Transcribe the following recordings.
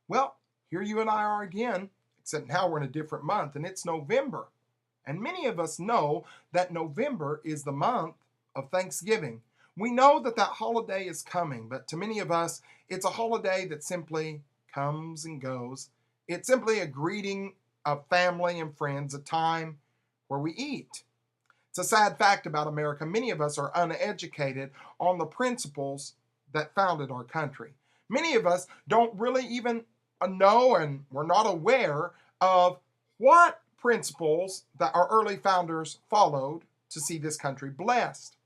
Well, here you and I are again, except now we're in a different month, and it's November. And many of us know that November is the month of Thanksgiving. We know that that holiday is coming, but to many of us, it's a holiday that simply comes and goes. It's simply a greeting of family and friends, a time where we eat. It's a sad fact about America. Many of us are uneducated on the principles that founded our country. Many of us don't really even know, and we're not aware of what principles that our early founders followed to see this country blessed.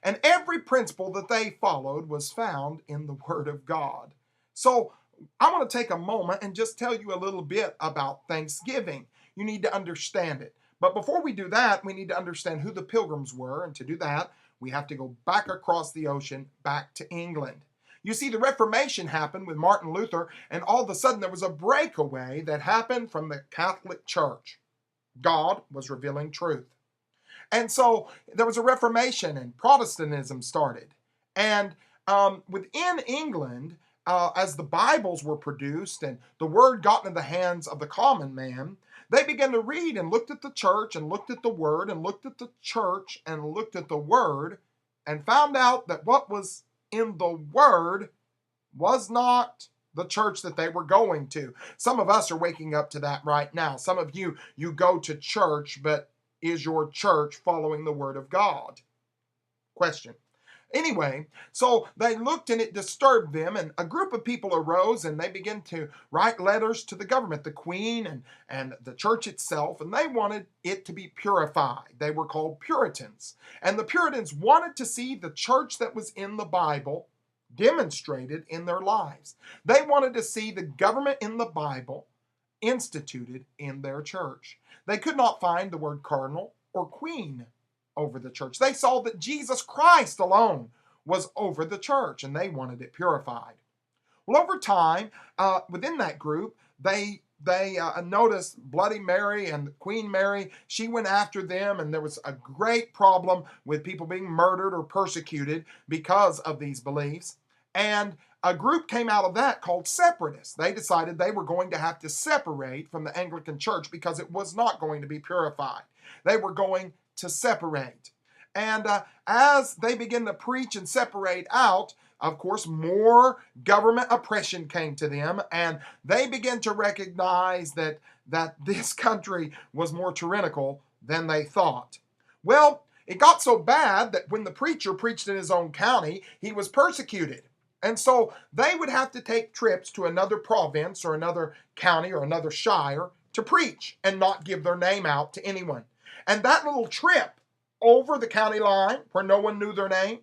And every principle that they followed was found in the Word of God. So I want to take a moment and just tell you a little bit about Thanksgiving. You need to understand it. But before we do that, we need to understand who the Pilgrims were. And to do that, we have to go back across the ocean, back to England. You see, the Reformation happened with Martin Luther, and all of a sudden there was a breakaway that happened from the Catholic Church. God was revealing truth. And so there was a Reformation, and Protestantism started. And within England, as the Bibles were produced and the word got into the hands of the common man, they began to read and looked at the church and looked at the word and looked at the church and looked at the word and found out that what was in the word was not the church that they were going to. Some of us are waking up to that right now. Some of you go to church, but is your church following the word of God? Question. Anyway, so they looked and it disturbed them, and a group of people arose and they began to write letters to the government, the Queen and the church itself, and they wanted it to be purified. They were called Puritans. And the Puritans wanted to see the church that was in the Bible demonstrated in their lives. They wanted to see the government in the Bible instituted in their church. They could not find the word cardinal or queen over the church. They saw that Jesus Christ alone was over the church, and they wanted it purified. Well, over time, within that group, they noticed Bloody Mary and Queen Mary. She went after them, and there was a great problem with people being murdered or persecuted because of these beliefs. And a group came out of that called separatists. They decided they were going to have to separate from the Anglican Church because it was not going to be purified. They were going to separate. And as they began to preach and separate out, of course, more government oppression came to them, and they began to recognize that this country was more tyrannical than they thought. Well, it got so bad that when the preacher preached in his own county, he was persecuted. And so they would have to take trips to another province or another county or another shire to preach and not give their name out to anyone. And that little trip over the county line where no one knew their name,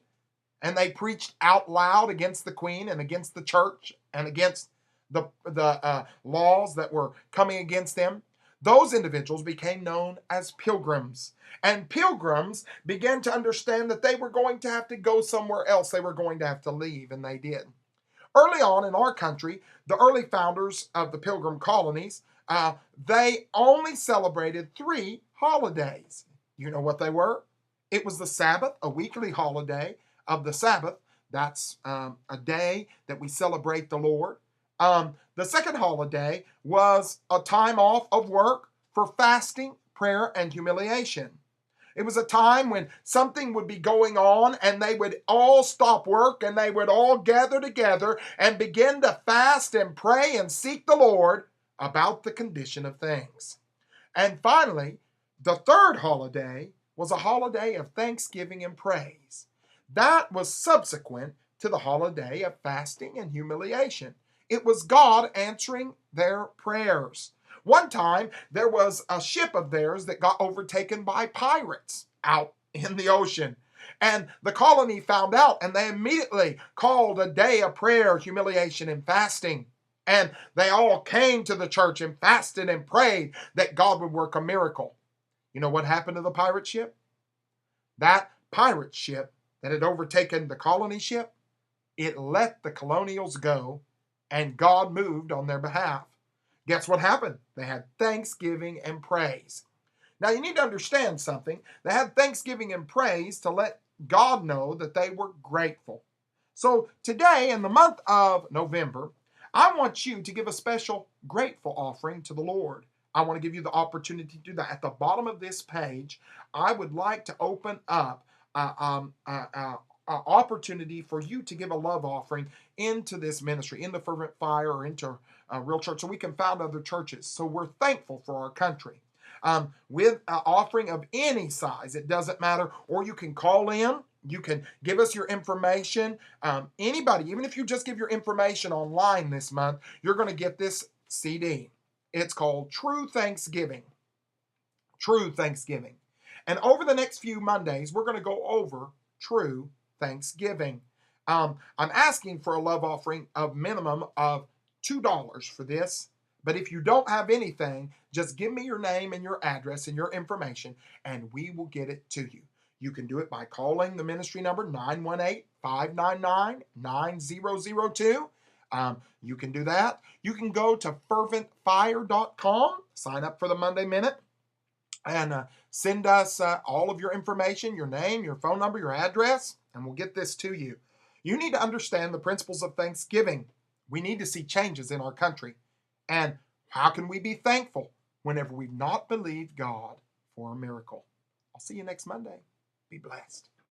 and they preached out loud against the Queen and against the church and against the laws that were coming against them, those individuals became known as pilgrims. And pilgrims began to understand that they were going to have to go somewhere else. They were going to have to leave, and they did. Early on in our country, the early founders of the pilgrim colonies, they only celebrated 3 holidays. You know what they were? It was the Sabbath, a weekly holiday of the Sabbath. That's a day that we celebrate the Lord. The second holiday was a time off of work for fasting, prayer, and humiliation. It was a time when something would be going on and they would all stop work and they would all gather together and begin to fast and pray and seek the Lord about the condition of things. And finally, the third holiday was a holiday of thanksgiving and praise. That was subsequent to the holiday of fasting and humiliation. It was God answering their prayers. One time, there was a ship of theirs that got overtaken by pirates out in the ocean. And the colony found out, and they immediately called a day of prayer, humiliation, and fasting. And they all came to the church and fasted and prayed that God would work a miracle. You know what happened to the pirate ship? That pirate ship that had overtaken the colony ship, it let the colonials go, and God moved on their behalf. Guess what happened? They had thanksgiving and praise. Now you need to understand something. They had thanksgiving and praise to let God know that they were grateful. So today, in the month of November, I want you to give a special grateful offering to the Lord. I want to give you the opportunity to do that. At the bottom of this page, I would like to open up opportunity for you to give a love offering into this ministry, into Fervent Fire, or into Real Church, so we can found other churches. So we're thankful for our country. With an offering of any size, it doesn't matter, or you can call in. You can give us your information. Anybody, even if you just give your information online this month, you're going to get this CD. It's called True Thanksgiving. True Thanksgiving. And over the next few Mondays, we're going to go over True Thanksgiving. I'm asking for a love offering of minimum of $2 for this. But if you don't have anything, just give me your name and your address and your information, and we will get it to you. You can do it by calling the ministry number 918-599-9002. You can do that. You can go to ferventfire.com, sign up for the Monday Minute, and send us all of your information, your name, your phone number, your address, and we'll get this to you. You need to understand the principles of Thanksgiving. We need to see changes in our country. And how can we be thankful whenever we've not believed God for a miracle? I'll see you next Monday. Be blessed.